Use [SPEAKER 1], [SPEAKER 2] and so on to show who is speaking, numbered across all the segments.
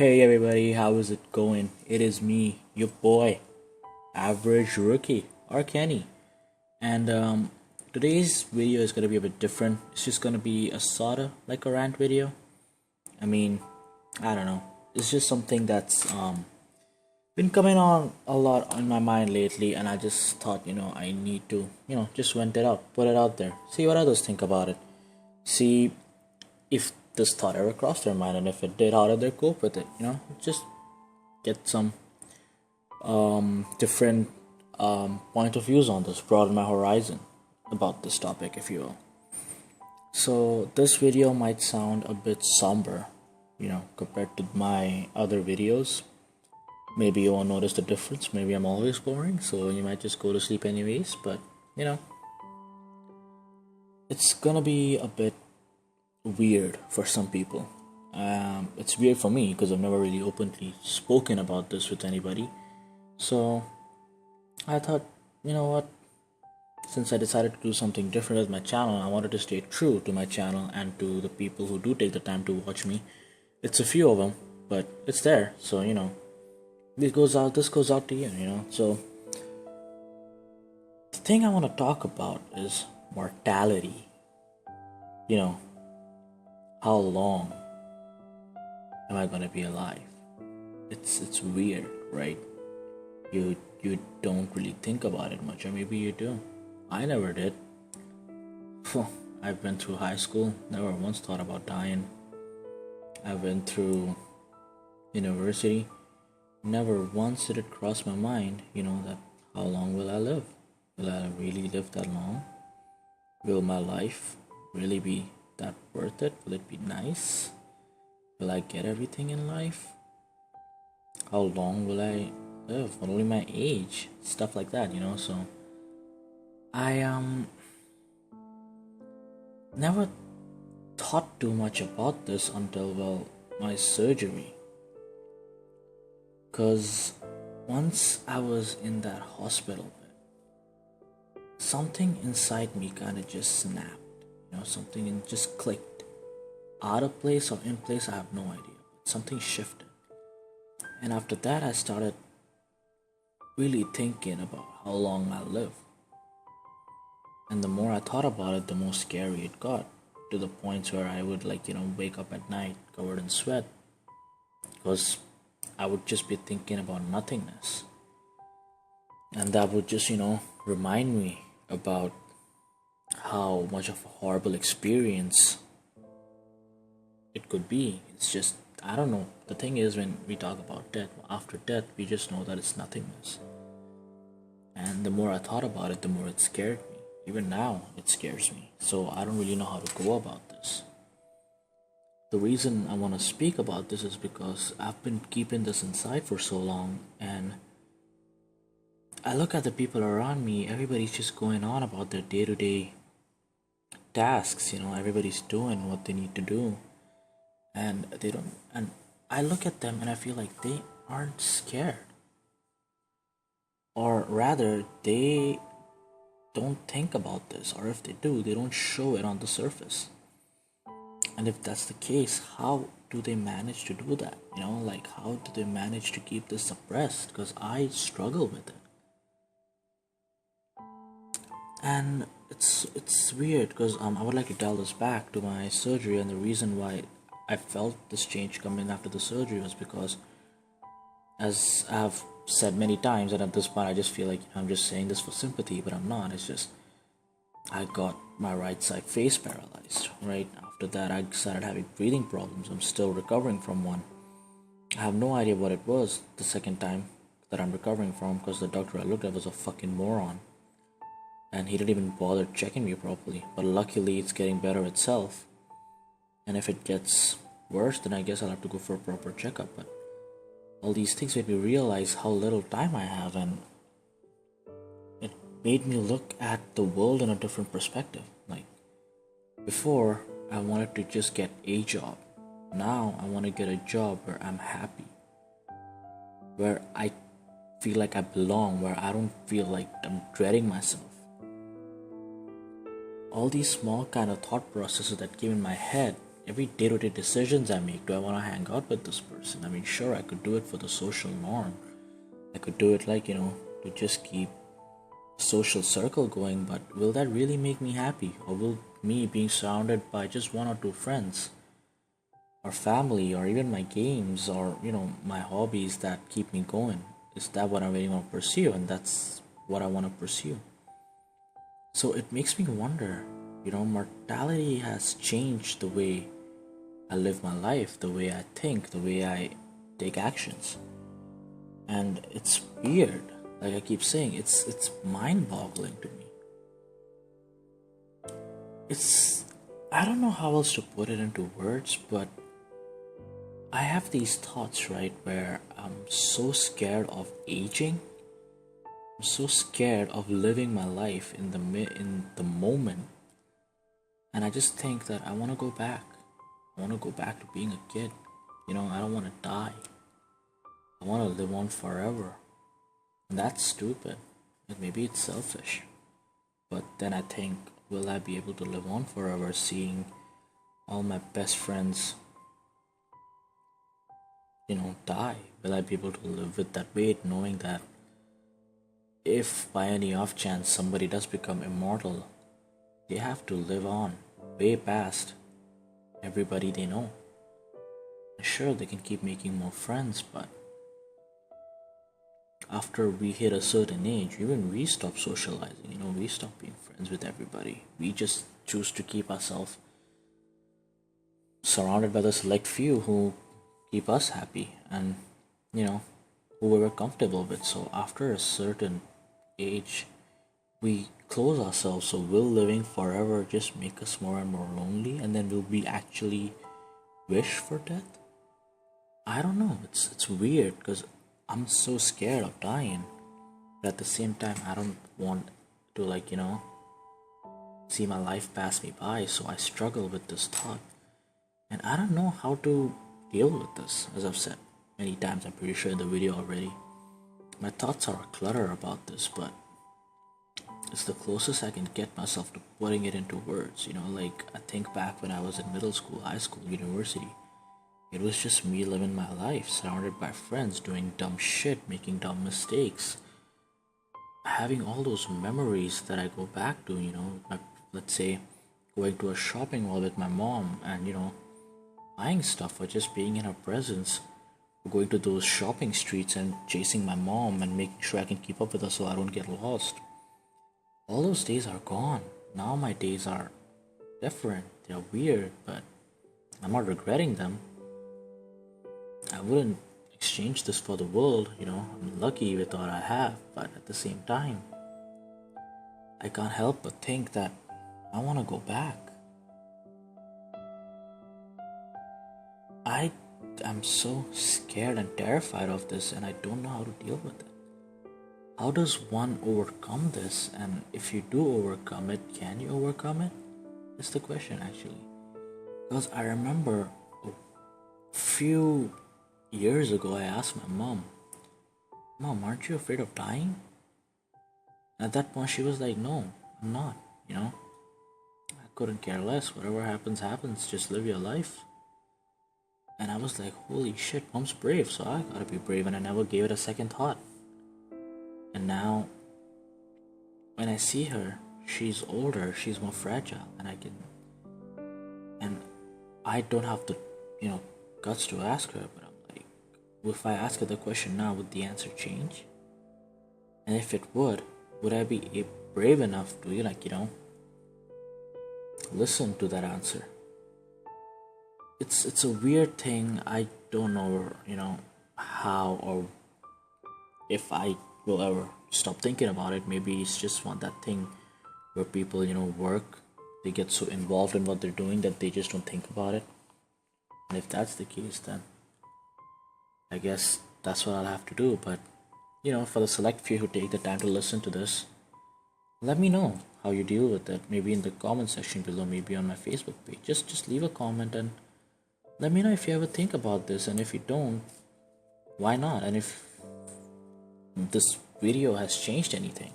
[SPEAKER 1] Hey everybody, how is it going? It is me, your boy, Average Rookie, or Kenny. And today's video is gonna be a bit different. It's just gonna be a sorta like a rant video. I mean, I don't know. It's just something that's been coming on a lot on my mind lately, and I just thought, I need to, just vent it out, put it out there, see what others think about it, see if this thought ever crossed their mind, and if it did, how did they cope with it? Just get some different point of views on this, broaden my horizon about this topic, if you will. So this video might sound a bit somber, compared to my other videos. Maybe you won't notice the difference. Maybe I'm always boring, so you might just go to sleep anyways. But it's gonna be a bit weird for some people. It's weird for me because I've never really openly spoken about this with anybody. So I thought, you know what? Since I decided to do something different with my channel, I wanted to stay true to my channel and to the people who do take the time to watch me. It's a few of them, but it's there. So this goes out to you. So the thing I want to talk about is mortality. How long am I gonna be alive? It's weird, right? You don't really think about it much, or maybe you do. I never did. I've been through high school, never once thought about dying. I went through university, never once did it cross my mind, that how long will I live? Will I really live that long? Will my life really be that worth it? Will it be nice? Will I get everything in life? How long will I live? What will be my age? Stuff like that, so I never thought too much about this until my surgery. Cause once I was in that hospital bed, something inside me kinda just snapped. Something just clicked. Out of place or in place, I have no idea. But something shifted. And after that, I started really thinking about how long I'll live. And the more I thought about it, the more scary it got. To the points where I would wake up at night covered in sweat. Because I would just be thinking about nothingness. And that would just, remind me about how much of a horrible experience it could be. It's just, I don't know. The thing is, when we talk about death, after death, we just know that it's nothingness. And the more I thought about it, the more it scared me. Even now, it scares me. So I don't really know how to go about this. The reason I want to speak about this is because I've been keeping this inside for so long, and I look at the people around me, everybody's just going on about their day-to-day tasks, everybody's doing what they need to do, and they don't, and I look at them and I feel like they aren't scared, or rather they don't think about this, or if they do, they don't show it on the surface. And if that's the case, how do they manage to do that? How do they manage to keep this suppressed? Because I struggle with it. And it's weird because I would like to tell this back to my surgery, and the reason why I felt this change coming after the surgery was because, as I've said many times, and at this point I just feel like I'm just saying this for sympathy, but I'm not. It's just I got my right side face paralyzed. Right after that, I started having breathing problems. I'm still recovering from one. I have no idea what it was the second time that I'm recovering from, because the doctor I looked at was a fucking moron. And he didn't even bother checking me properly. But luckily, it's getting better itself. And if it gets worse, then I guess I'll have to go for a proper checkup. But all these things made me realize how little time I have, and it made me look at the world in a different perspective. Like, before, I wanted to just get a job. Now, I want to get a job where I'm happy. Where I feel like I belong. Where I don't feel like I'm dreading myself. All these small kind of thought processes that came in my head every day-to-day decisions I make. Do I want to hang out with this person? I mean, sure, I could do it for the social norm. I could do it like, to just keep social circle going, but will that really make me happy? Or will me being surrounded by just one or two friends or family or even my games or, my hobbies that keep me going? Is that what I really want to pursue? And that's what I want to pursue. So it makes me wonder, mortality has changed the way I live my life, the way I think, the way I take actions. And it's weird. Like I keep saying, it's mind-boggling to me. It's I don't know how else to put it into words, but I have these thoughts, right, where I'm so scared of aging. I'm so scared of living my life in the moment, and I just think that I want to go back. I want to go back to being a kid. I don't want to die. I want to live on forever. And that's stupid. And maybe it's selfish. But then I think, will I be able to live on forever seeing all my best friends, die? Will I be able to live with that weight knowing that if by any off chance somebody does become immortal, they have to live on way past everybody they know? Sure, they can keep making more friends, but after we hit a certain age, even we stop socializing, we stop being friends with everybody. We just choose to keep ourselves surrounded by the select few who keep us happy and, who we were comfortable with. So after a certain age, we close ourselves. So will living forever just make us more and more lonely? And then will we actually wish for death? I don't know. It's weird because I'm so scared of dying, but at the same time, I don't want to see my life pass me by. So I struggle with this thought, and I don't know how to deal with this. As I've said many times, I'm pretty sure in the video already. My thoughts are a clutter about this, but it's the closest I can get myself to putting it into words. Like I think back when I was in middle school, high school, university. It was just me living my life, surrounded by friends, doing dumb shit, making dumb mistakes. Having all those memories that I go back to, let's say going to a shopping mall with my mom and, buying stuff or just being in her presence, or going to those shopping streets and chasing my mom and making sure I can keep up with her so I don't get lost. All those days are gone. Now my days are different. They're weird, but I'm not regretting them. I wouldn't exchange this for the world, I'm lucky with what I have, but at the same time, I can't help but think that I want to go back. I am so scared and terrified of this, and I don't know how to deal with it. How does one overcome this? And if you do overcome it, can you overcome it? That's the question, actually. Because I remember a few years ago, I asked my mom, aren't you afraid of dying? At that point, she was like, no, I'm not, I couldn't care less. Whatever happens, happens. Just live your life. And I was like, holy shit, mom's brave, so I gotta be brave. And I never gave it a second thought. And now, when I see her, she's older, she's more fragile, and I don't have the, guts to ask her, but if I ask her the question now, would the answer change? And if it would I be brave enough to, listen to that answer? It's a weird thing. I don't know, how or if I will ever stop thinking about it. Maybe it's just that thing where people, work. They get so involved in what they're doing that they just don't think about it. And if that's the case, then I guess that's what I'll have to do. But, for the select few who take the time to listen to this, let me know how you deal with it. Maybe in the comment section below, maybe on my Facebook page. Just leave a comment and let me know if you ever think about this. And if you don't, why not? And if this video has changed anything,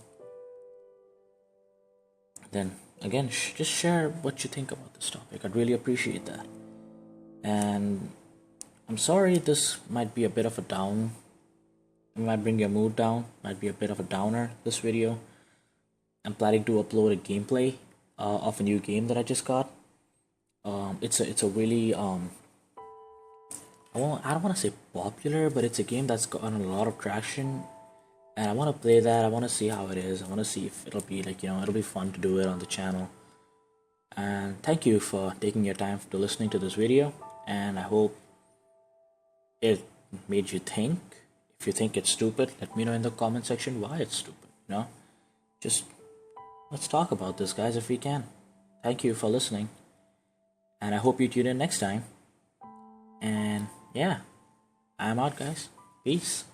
[SPEAKER 1] then again, just share what you think about this topic. I'd really appreciate that. And I'm sorry this might be a bit of a down. It might bring your mood down. Might be a bit of a downer. This video. I'm planning to upload a gameplay of a new game that I just got. It's a really I don't want to say popular, but it's a game that's gotten a lot of traction, and I want to play that. I want to see how it is. I want to see if it'll be like, it'll be fun to do it on the channel. And thank you for taking your time to listening to this video, and I hope it made you think. If you think it's stupid, let me know in the comment section why it's stupid. Just let's talk about this, guys, if we can. Thank you for listening, and I hope you tune in next time. And yeah, I'm out, guys. Peace.